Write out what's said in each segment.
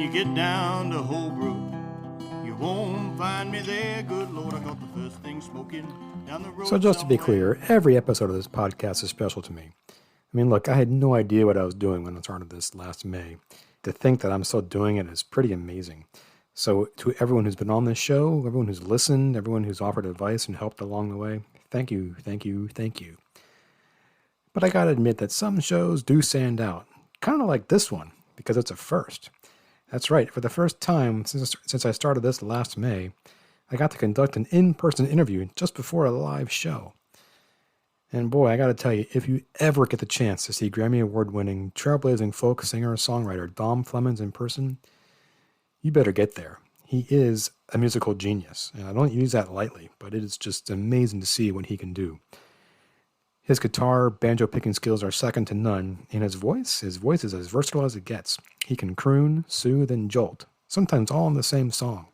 you get down to Holbrook, you won't find me there. Good Lord, I got the first thing smoking down the road. So just to be clear, every episode of this podcast is special to me. I mean, look, I had no idea what I was doing when I started this last May. To think that I'm still doing it is pretty amazing. So to everyone who's been on this show, everyone who's listened, everyone who's offered advice and helped along the way, thank you, thank you, thank you. But I gotta admit that some shows do stand out, kind of like this one, because it's a first. That's right, for the first time since I started this last May, I got to conduct an in-person interview just before a live show. And boy, I gotta tell you, if you ever get the chance to see Grammy Award-winning, trailblazing folk singer-songwriter Dom Flemons in person, you better get there. He is a musical genius, and I don't use that lightly, but it is just amazing to see what he can do. His guitar, banjo-picking skills are second to none, and his voice is as versatile as it gets. He can croon, soothe, and jolt, sometimes all in the same song.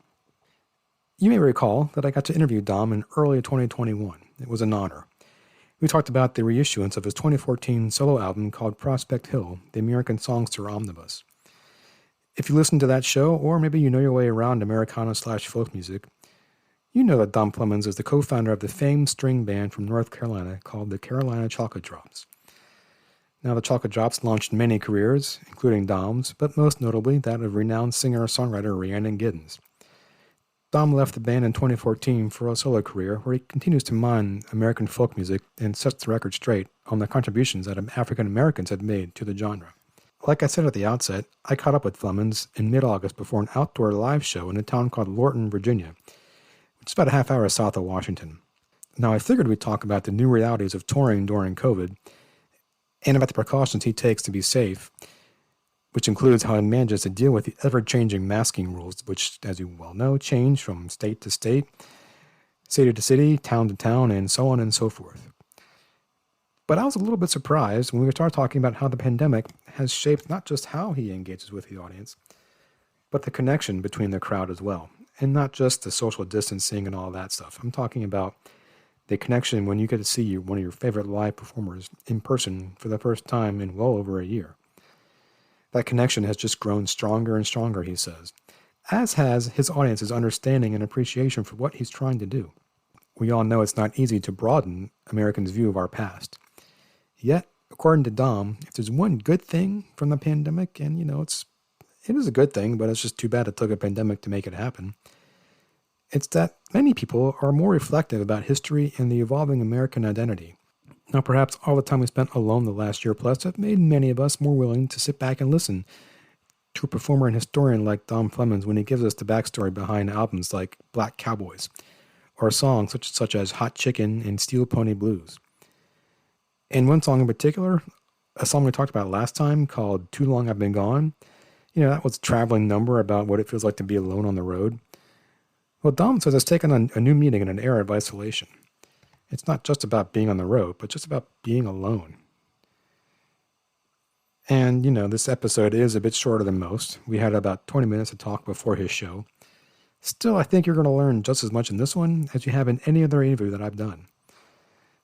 You may recall that I got to interview Dom in early 2021. It was an honor. We talked about the reissuance of his 2014 solo album called Prospect Hill, the American Songster Omnibus. If you listen to that show, or maybe you know your way around Americana/folk music, you know that Dom Flemons is the co-founder of the famed string band from North Carolina called the Carolina Chocolate Drops. Now, the Chocolate Drops launched many careers, including Dom's, but most notably that of renowned singer-songwriter Rhiannon Giddens. Dom left the band in 2014 for a solo career where he continues to mine American folk music and sets the record straight on the contributions that African Americans had made to the genre. Like I said at the outset, I caught up with Flemons in mid-August before an outdoor live show in a town called Lorton, Virginia, which is about a half hour south of Washington. Now, I figured we'd talk about the new realities of touring during COVID and about the precautions he takes to be safe, which includes how he manages to deal with the ever-changing masking rules, which, as you well know, change from state to state, city to city, town to town, and so on and so forth. But I was a little bit surprised when we started talking about how the pandemic has shaped not just how he engages with the audience, but the connection between the crowd as well, and not just the social distancing and all that stuff. I'm talking about the connection when you get to see one of your favorite live performers in person for the first time in well over a year. That connection has just grown stronger and stronger, he says, as has his audience's understanding and appreciation for what he's trying to do. We all know it's not easy to broaden Americans' view of our past. Yet, according to Dom, if there's one good thing from the pandemic, and it is a good thing, but it's just too bad it took a pandemic to make it happen, it's that many people are more reflective about history and the evolving American identity. Now, perhaps all the time we spent alone the last year plus have made many of us more willing to sit back and listen to a performer and historian like Dom Flemons when he gives us the backstory behind albums like Black Cowboys, or songs such as Hot Chicken and Steel Pony Blues. And one song in particular, a song we talked about last time called Too Long I've Been Gone, that was a traveling number about what it feels like to be alone on the road. Well, Dom says it's taken on a new meaning in an era of isolation. It's not just about being on the road, but just about being alone. And, this episode is a bit shorter than most. We had about 20 minutes to talk before his show. Still, I think you're going to learn just as much in this one as you have in any other interview that I've done.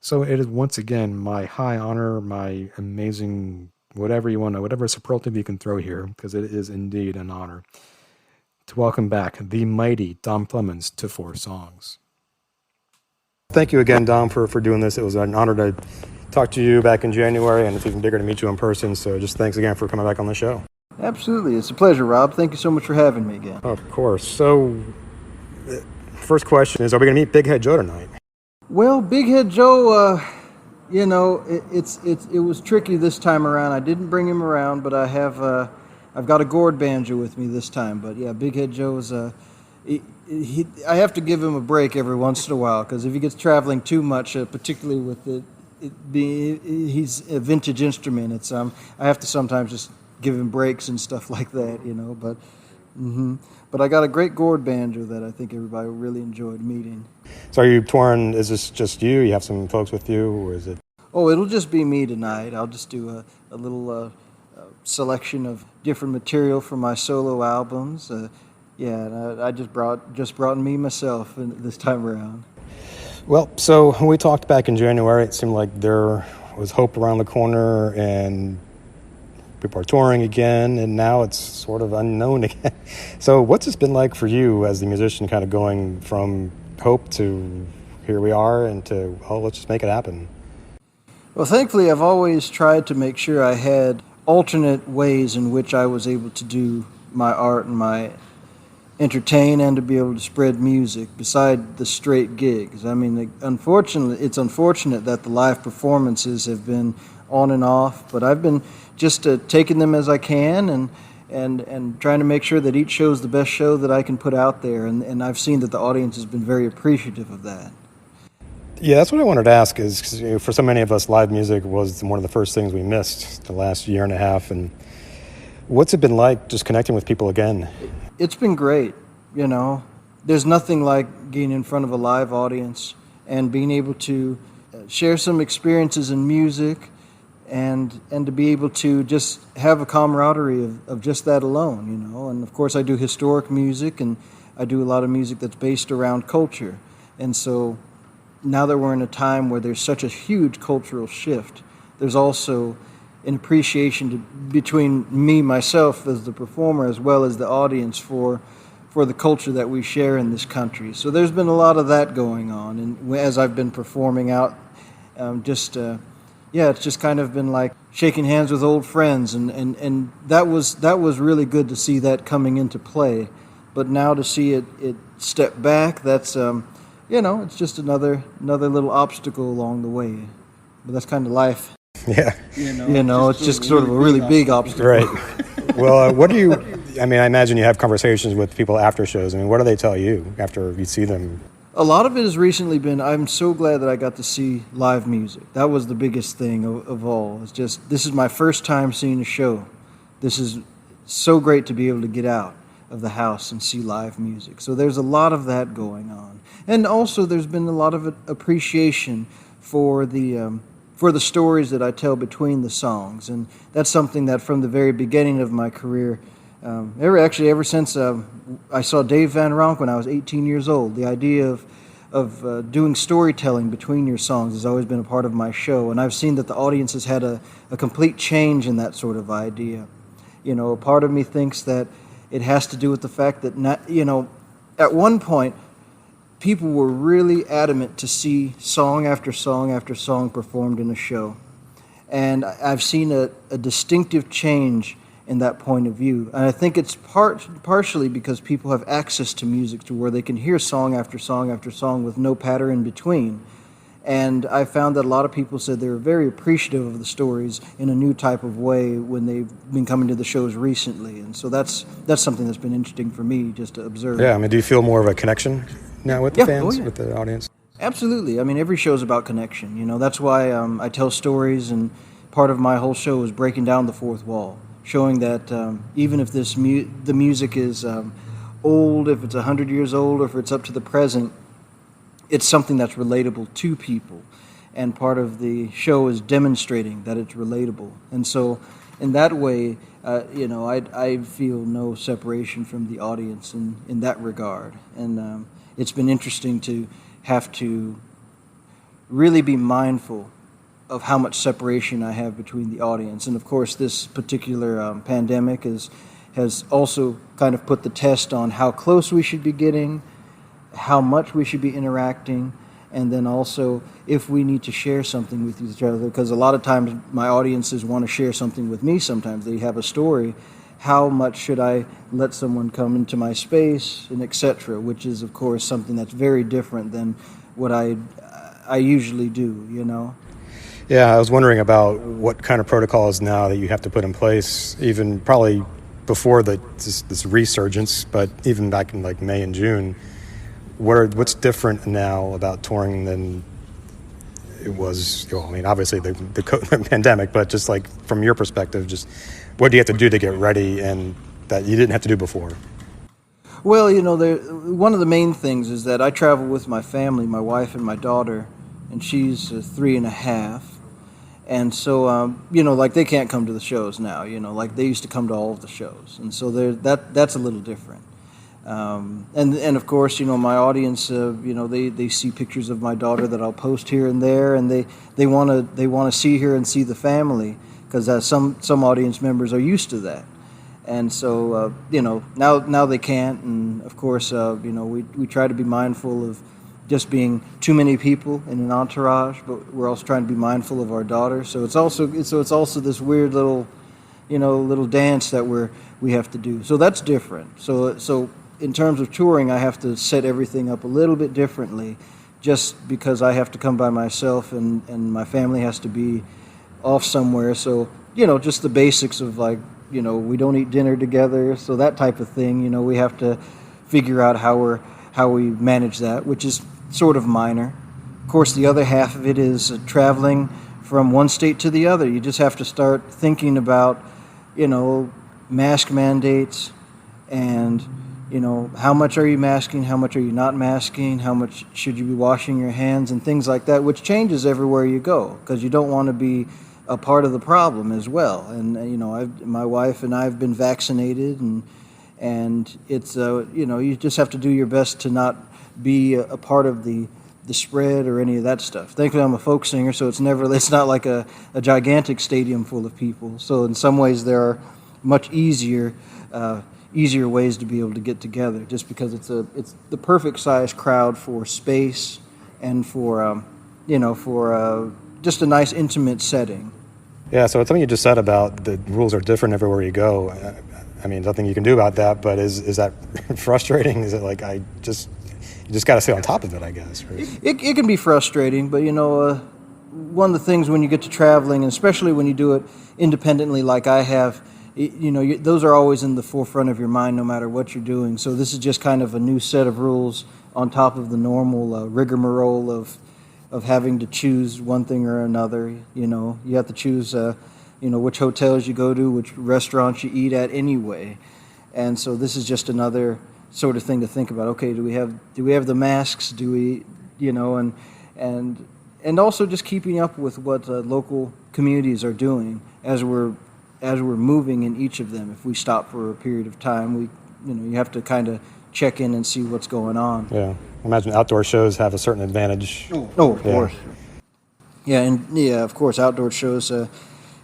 So it is once again my high honor, my amazing, whatever you want to, whatever superlative you can throw here, because it is indeed an honor, to welcome back the mighty Dom Flemons to 4 Songs. Thank you again, Dom, for doing this. It was an honor to talk to you back in January, and it's even bigger to meet you in person, so just thanks again for coming back on the show. Absolutely. It's a pleasure, Rob. Thank you so much for having me again. Of course. So, first question is, are we going to meet Big Head Joe tonight? Well, Big Head Joe, it was tricky this time around. I didn't bring him around, but I've got a gourd banjo with me this time. But yeah, Big Head Joe's I have to give him a break every once in a while, because if he gets traveling too much, particularly with he's a vintage instrument. I have to sometimes just give him breaks and stuff like that, But I got a great gourd banjo that I think everybody really enjoyed meeting. So are you touring? Is this just you? You have some folks with you, or is it? Oh, it'll just be me tonight. I'll just do a little selection of different material from my solo albums. I just brought me myself this time around. Well, so when we talked back in January, it seemed like there was hope around the corner, and people are touring again, and now it's sort of unknown again. So what's this been like for you as the musician, kind of going from hope to here we are and to, oh, let's just make it happen? Well, thankfully, I've always tried to make sure I had alternate ways in which I was able to do my art and my entertain and to be able to spread music beside the straight gigs. I mean, it's unfortunate that the live performances have been on and off, but I've been just taking them as I can and trying to make sure that each show is the best show that I can put out there, and I've seen that the audience has been very appreciative of that. Yeah, that's what I wanted to ask is, 'cause, for so many of us, live music was one of the first things we missed the last year and a half. And what's it been like just connecting with people again? It's been great, There's nothing like getting in front of a live audience and being able to share some experiences in music and to be able to just have a camaraderie of just that alone, And of course I do historic music, and I do a lot of music that's based around culture. And so now that we're in a time where there's such a huge cultural shift, there's also an appreciation between me, myself, as the performer, as well as the audience for the culture that we share in this country. So there's been a lot of that going on. And as I've been performing out, it's just kind of been like shaking hands with old friends. And that was really good to see that coming into play. But now to see it step back, that's... it's just another little obstacle along the way. But that's kind of life. Yeah. It's just sort of a really big obstacle. Right. Well, I imagine you have conversations with people after shows. I mean, what do they tell you after you see them? A lot of it has recently been, I'm so glad that I got to see live music. That was the biggest thing of all. It's just, this is my first time seeing a show. This is so great to be able to get out of the house and see live music. So there's a lot of that going on. And also there's been a lot of appreciation for the stories that I tell between the songs. And that's something that from the very beginning of my career, ever since I saw Dave Van Ronk when I was 18 years old, the idea of doing storytelling between your songs has always been a part of my show. And I've seen that the audience has had a complete change in that sort of idea. A part of me thinks that it has to do with the fact that, at one point, people were really adamant to see song after song after song performed in a show. And I've seen a distinctive change in that point of view. And I think it's partially because people have access to music to where they can hear song after song after song with no patter in between. And I found that a lot of people said they were very appreciative of the stories in a new type of way when they've been coming to the shows recently. And so that's something that's been interesting for me just to observe. Yeah, do you feel more of a connection now with the fans, with the audience? Absolutely. Every show is about connection. That's why I tell stories, and part of my whole show is breaking down the fourth wall, showing that even if the music is old, if it's 100 years old, or if it's up to the present, it's something that's relatable to people. And part of the show is demonstrating that it's relatable. And so in that way, I feel no separation from the audience in that regard. And it's been interesting to have to really be mindful of how much separation I have between the audience. And of course, this particular pandemic has also kind of put the test on how close we should be getting, how much we should be interacting, and then also if we need to share something with each other, because a lot of times my audiences want to share something with me. Sometimes they have a story. How much should I let someone come into my space, and etc., which is, of course, something that's very different than what I usually do, Yeah, I was wondering about what kind of protocols now that you have to put in place, even probably before this resurgence, but even back in like May and June. What's different now about touring than it was? Obviously the pandemic, but just like from your perspective, just what do you have to do to get ready and that you didn't have to do before? Well, one of the main things is that I travel with my family, my wife and my daughter, and she's 3.5. And so, they can't come to the shows now, like they used to come to all of the shows. And so that's a little different. And of course, my audience, they see pictures of my daughter that I'll post here and there, and they want to see her and see the family, because some audience members are used to that. And so, now they can't. And of course, we try to be mindful of just being too many people in an entourage, but we're also trying to be mindful of our daughter. So it's also this weird little dance that we have to do. So that's different. So in terms of touring, I have to set everything up a little bit differently, just because I have to come by myself and my family has to be off somewhere. So, just the basics of we don't eat dinner together, so that type of thing. We have to figure out how we manage that, which is sort of minor. Of course, the other half of it is traveling from one state to the other. You just have to start thinking about, mask mandates and, how much are you masking, how much are you not masking, how much should you be washing your hands and things like that, which changes everywhere you go, because you don't want to be a part of the problem as well. And my wife and I have been vaccinated, and it's you just have to do your best to not be a part of the spread or any of that stuff. Thankfully, I'm a folk singer, so it's not like a gigantic stadium full of people. So in some ways, there are much easier ways to be able to get together, just because it's the perfect size crowd for space and for just a nice intimate setting. Yeah, so it's something you just said about the rules are different everywhere you go. I mean, nothing you can do about that, but is that frustrating? Is it like you just got to stay on top of it, I guess? It can be frustrating, but one of the things when you get to traveling, and especially when you do it independently like I have, those are always in the forefront of your mind no matter what you're doing. So this is just kind of a new set of rules on top of the normal rigmarole of having to choose one thing or another. You have to choose which hotels you go to, which restaurants you eat at anyway. And so this is just another sort of thing to think about. Okay, do we have the masks? Do we, and also just keeping up with what local communities are doing as we're moving in each of them. If we stop for a period of time, you have to kind of check in and see what's going on. Yeah, I imagine outdoor shows have a certain advantage. Oh, of course. Yeah, and of course, outdoor shows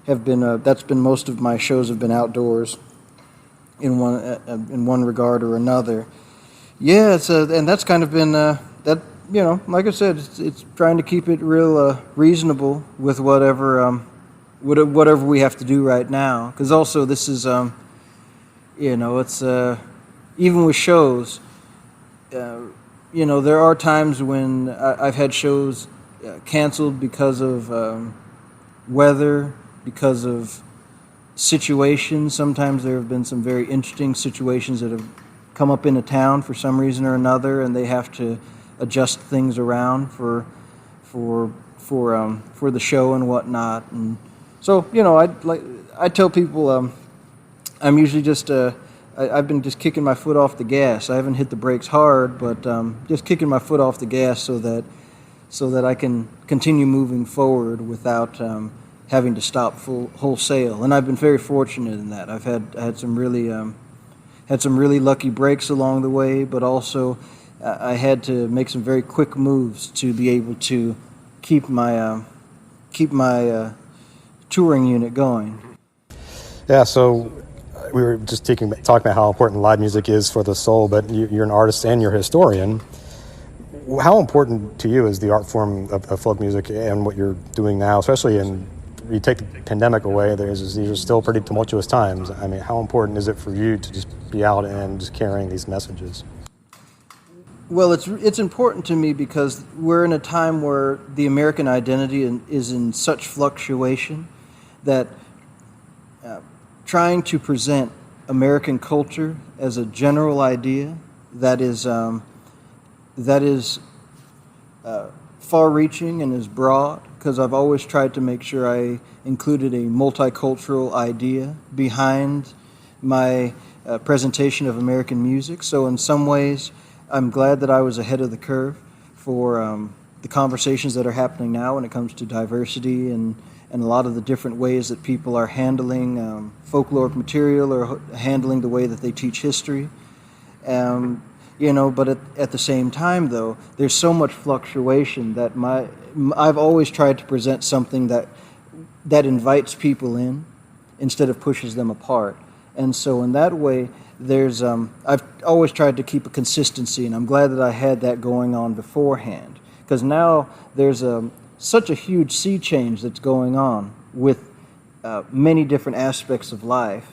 have been. That's been most of my shows have been outdoors, in one regard or another. Yeah, and that's kind of been that. Like I said, it's trying to keep it real reasonable with whatever we have to do right now. Because also this is it's even with shows. There are times when I've had shows canceled because of weather, because of situations. Sometimes there have been some very interesting situations that have come up in a town for some reason or another, and they have to adjust things around for the show and whatnot. And so I tell people I'm usually just I've been just kicking my foot off the gas. I haven't hit the brakes hard, but just kicking my foot off the gas so that I can continue moving forward without having to stop wholesale. And I've been very fortunate in that. I've had some really lucky breaks along the way, but also I had to make some very quick moves to be able to keep my touring unit going. Yeah, so we were just talking about how important live music is for the soul, but you're an artist and you're a historian. How important to you is the art form of folk music and what you're doing now, especially you take the pandemic away, these are still pretty tumultuous times. I mean, how important is it for you to just be out and just carrying these messages? Well, it's important to me because we're in a time where the American identity is in such fluctuation that trying to present American culture as a general idea that is far-reaching and is broad, because I've always tried to make sure I included a multicultural idea behind my presentation of American music. So in some ways, I'm glad that I was ahead of the curve for the conversations that are happening now when it comes to diversity and a lot of the different ways that people are handling folkloric material or handling the way that they teach history. But at the same time, though, there's so much fluctuation that I've always tried to present something that invites people in instead of pushes them apart. And so in that way, I've always tried to keep a consistency, and I'm glad that I had that going on beforehand. Because now there's such a huge sea change that's going on with many different aspects of life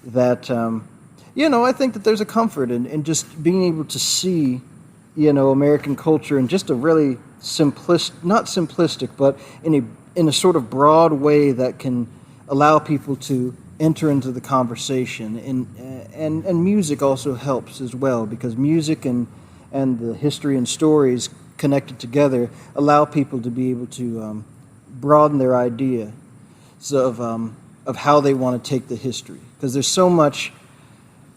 that, I think that there's a comfort in just being able to see, American culture in just a really not simplistic, but in a sort of broad way that can allow people to enter into the conversation. And music also helps as well, because music and the history and stories connected together allow people to be able to broaden their idea of how they want to take the history. Because there's so much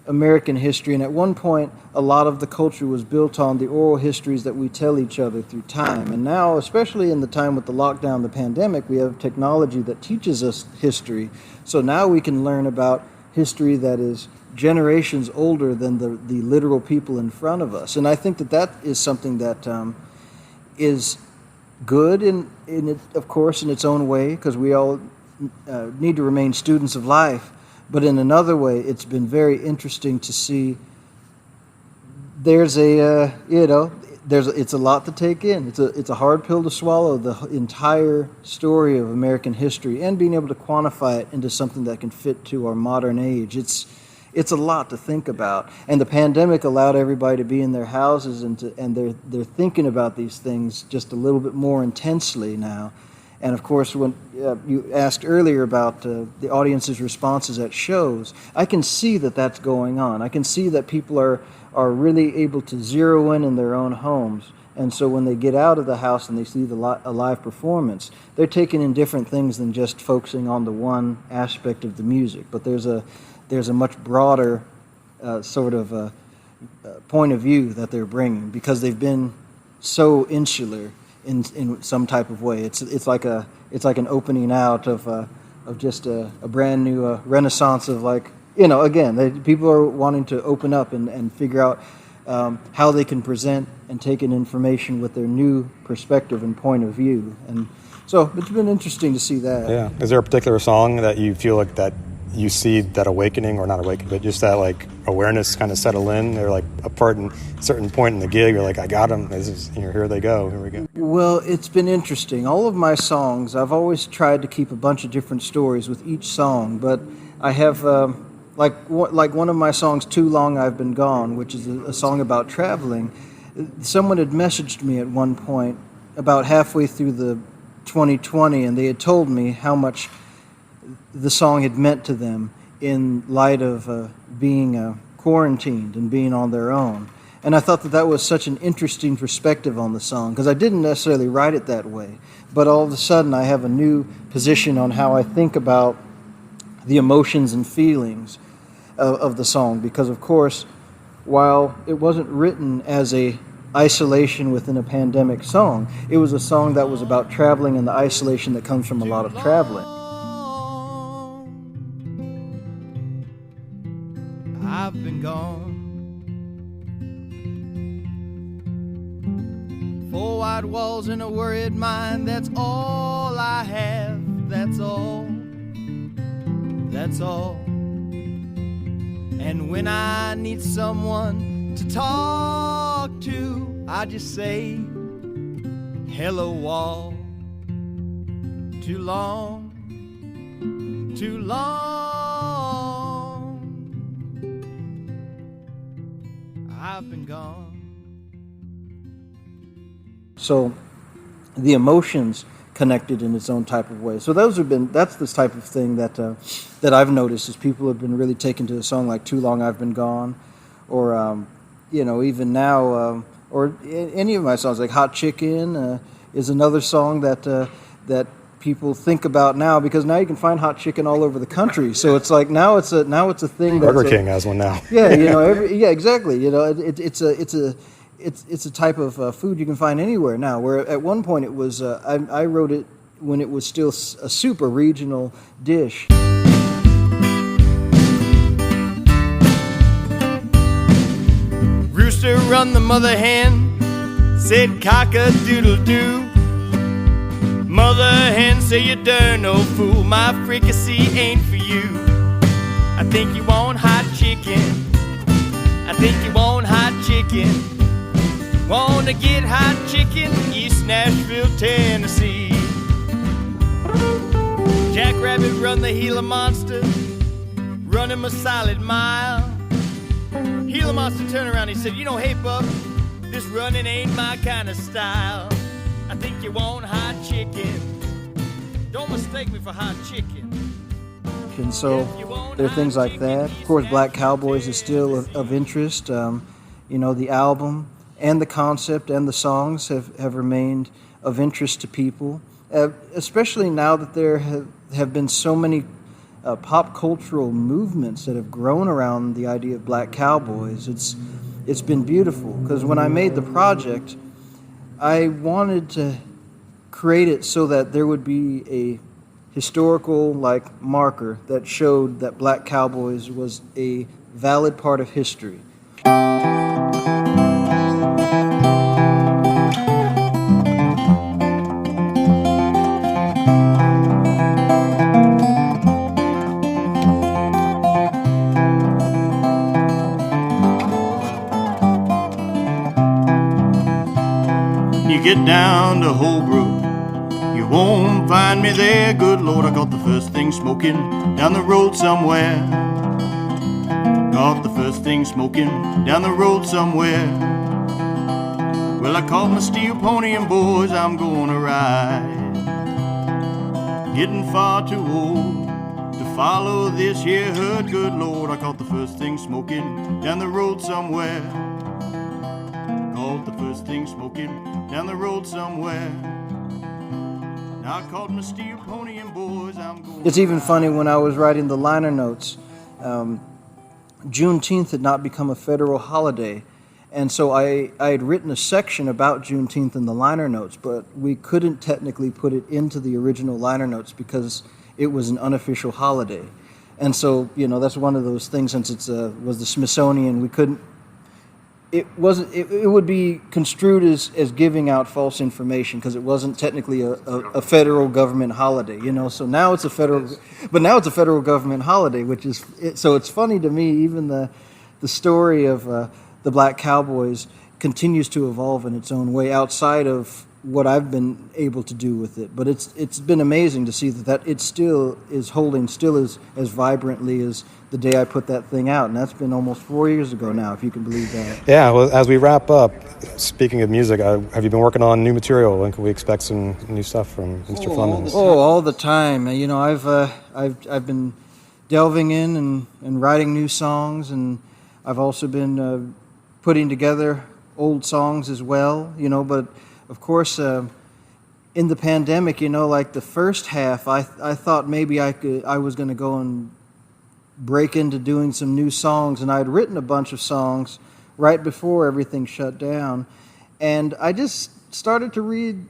American history, and at one point a lot of the culture was built on the oral histories that we tell each other through time. And now, especially in the time with the lockdown, the pandemic, we have technology that teaches us history. So now we can learn about history that is generations older than the literal people in front of us. And I think that is something that is good in it, of course, in its own way, because we all need to remain students of life. But in another way, it's been very interesting to see it's a lot to take in. It's a hard pill to swallow, the entire story of American history, and being able to quantify it into something that can fit to our modern age. It's a lot to think about. And the pandemic allowed everybody to be in their houses, and they're thinking about these things just a little bit more intensely now. And of course, when you asked earlier about the audience's responses at shows, I can see that that's going on. I can see that people are really able to zero in their own homes. And so when they get out of the house and they see a live performance, they're taking in different things than just focusing on the one aspect of the music. But there's a much broader point of view that they're bringing, because they've been so insular in some type of way. It's like an opening out of just a brand new renaissance of, like, people are wanting to open up and figure out how they can present and take in information with their new perspective and point of view. And so it's been interesting to see that. Yeah. Is there a particular song that you feel like that you see that awakening, or not awakening, but just that like awareness kind of settle in? They're like a certain point in the gig, you're like, I got them. Here they go. Here we go. Well, it's been interesting. All of my songs, I've always tried to keep a bunch of different stories with each song, but I have like one of my songs, Too Long I've Been Gone, which is a song about traveling. Someone had messaged me at one point about halfway through the 2020, and they had told me how much the song had meant to them in light of being quarantined and being on their own. And I thought that was such an interesting perspective on the song, because I didn't necessarily write it that way. But all of a sudden I have a new position on how I think about the emotions and feelings of the song. Because, of course, while it wasn't written as a isolation within a pandemic song, it was a song that was about traveling and the isolation that comes from a lot of traveling. I've been gone. 4 white walls and a worried mind, that's all I have, that's all, that's all. And when I need someone to talk to, I just say, hello wall. Too long, too long, I've been gone. So the emotions connected in its own type of way. So that's this type of thing that I've noticed, is people have been really taken to a song like Too Long I've Been Gone, or even now, or any of my songs like Hot Chicken is another song that people think about now, because now you can find hot chicken all over the country. So it's like now it's a thing. Burger King has one now. Yeah, exactly. It's a type of food you can find anywhere now. Where at one point it was, I wrote it when it was still a super regional dish. rooster run the mother hen, said cock-a-doodle-doo. Mother hen say you darn old fool, my fricassee ain't for you. I think you want hot chicken, I think you want hot chicken. Wanna get hot chicken, East Nashville, Tennessee. Jackrabbit run the Gila monster, run him a solid mile. Gila monster turned around, he said, you know, hey bub, this running ain't my kind of style. I think you want hot chicken, don't mistake me for hot chicken. And so there are things like that. Of course, Black Cowboys is still of interest. You know, the album and the concept and the songs have remained of interest to people, especially now that there have been so many pop cultural movements that have grown around the idea of Black Cowboys. It's been beautiful, because when I made the project, I wanted to create it so that there would be a historical marker that showed that Black Cowboys was a valid part of history. You get down to Holbrook, you won't find me there. Good Lord, I got the first thing smoking down the road somewhere. Got the first thing smoking down the road somewhere. Well, I called my steel pony and boys, I'm gonna ride. Getting far too old to follow this here herd. Good Lord, I caught the first thing smoking down the road somewhere. Caught the first thing smoking down the road somewhere. Now I called my steel pony and boys, I'm going. It's even funny, when I was writing the liner notes, Juneteenth had not become a federal holiday, and so I had written a section about Juneteenth in the liner notes, but we couldn't technically put it into the original liner notes because it was an unofficial holiday. And so, you know, that's one of those things, since it was the Smithsonian, we couldn't. It would be construed as giving out false information, because it wasn't technically a federal government holiday, you know. So now it's a federal government holiday, which is so it's funny to me. Even the story of the Black Cowboys continues to evolve in its own way outside of what I've been able to do with it. But it's been amazing to see that it still is holding, still as vibrantly as the day I put that thing out, and that's been almost 4 years ago now, if you can believe that. Yeah, well, as we wrap up, speaking of music, have you been working on new material? When can we expect some new stuff from Mr. Flemons? All the time. You know, I've been delving in and writing new songs, and I've also been putting together old songs as well. You know, but of course, in the pandemic, you know, like the first half, I thought maybe I was going to go and break into doing some new songs, and I had written a bunch of songs right before everything shut down, and I just started to read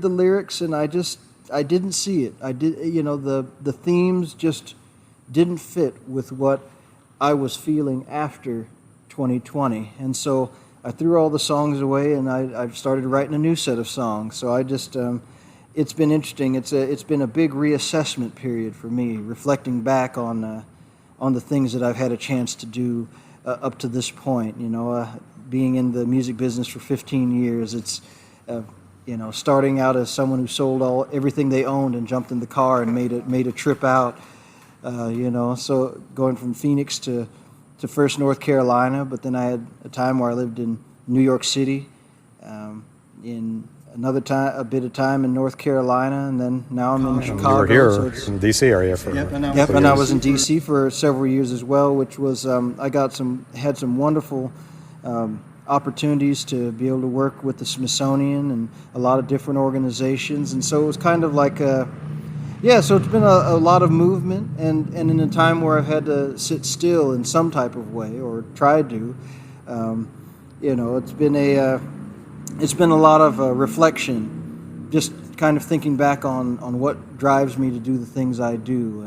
the lyrics, and I didn't see it. You know, the themes just didn't fit with what I was feeling after 2020, and so I threw all the songs away, and I started writing a new set of songs. So I just it's been interesting. It's been a big reassessment period for me, reflecting back on the things that I've had a chance to do up to this point. You know, being in the music business for 15 years, it's you know, starting out as someone who sold everything they owned and jumped in the car and made a trip out. You know, so going from Phoenix to first North Carolina, but then I had a time where I lived in New York City, in another time, a bit of time in North Carolina, and then now I'm in Chicago. You were here in the D.C. area for and I was in D.C. for several years as well, which was I had some wonderful opportunities to be able to work with the Smithsonian and a lot of different organizations, and so it was kind of like so it's been a lot of movement, and in a time where I've had to sit still in some type of way, or tried to, you know, it's been a lot of reflection, just kind of thinking back on what drives me to do the things I do,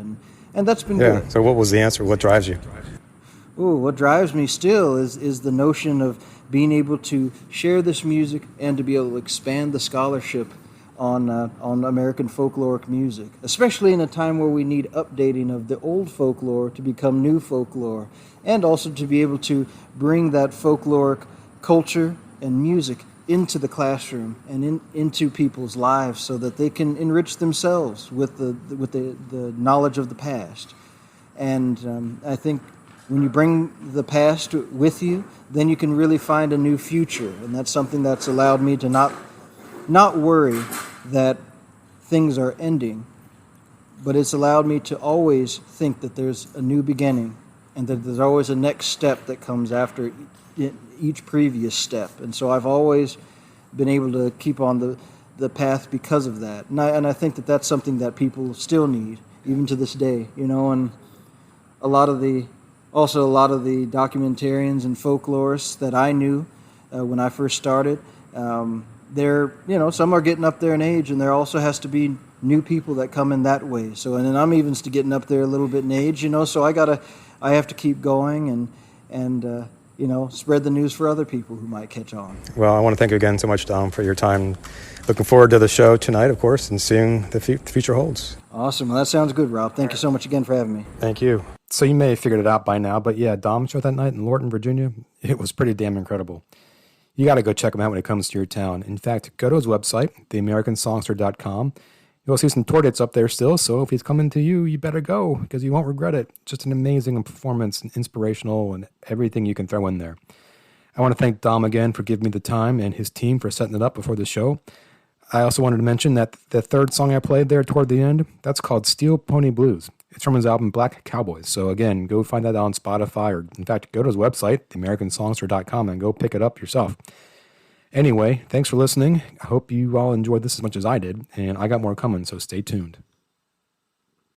and that's been good. So what was the answer? What drives you? Ooh, what drives me still is the notion of being able to share this music and to be able to expand the scholarship on American folkloric music, especially in a time where we need updating of the old folklore to become new folklore, and also to be able to bring that folkloric culture and music into the classroom and into people's lives so that they can enrich themselves with the knowledge of the past. And I think when you bring the past with you, then you can really find a new future. And that's something that's allowed me to not worry that things are ending, but it's allowed me to always think that there's a new beginning and that there's always a next step that comes after each previous step. And so I've always been able to keep on the path because of that. And I think that that's something that people still need, even to this day, and a lot of the documentarians and folklorists that I knew when I first started, they're, some are getting up there in age, and there also has to be new people that come in that way. So, and then I'm even getting up there a little bit in age, so I have to keep going and spread the news for other people who might catch on. Well, I want to thank you again so much, Dom, for your time. Looking forward to the show tonight, of course, and seeing the future holds. Awesome. Well, that sounds good, Rob. Thank you so much again for having me. Thank you. So you may have figured it out by now, but yeah, Dom's show that night in Lorton, Virginia, it was pretty damn incredible. You got to go check him out when it comes to your town. In fact, go to his website, theamerikansongster.com. You'll see some tour dates up there still, so if he's coming to you, you better go, because you won't regret it. Just an amazing performance, and inspirational, and everything you can throw in there. I want to thank Dom again for giving me the time, and his team for setting it up before the show. I also wanted to mention that the third song I played there toward the end, that's called Steel Pony Blues. It's from his album Black Cowboys. So again, go find that on Spotify, or in fact, go to his website, theamerikansongster.com, and go pick it up yourself. Anyway, thanks for listening. I hope you all enjoyed this as much as I did, and I got more coming, so stay tuned.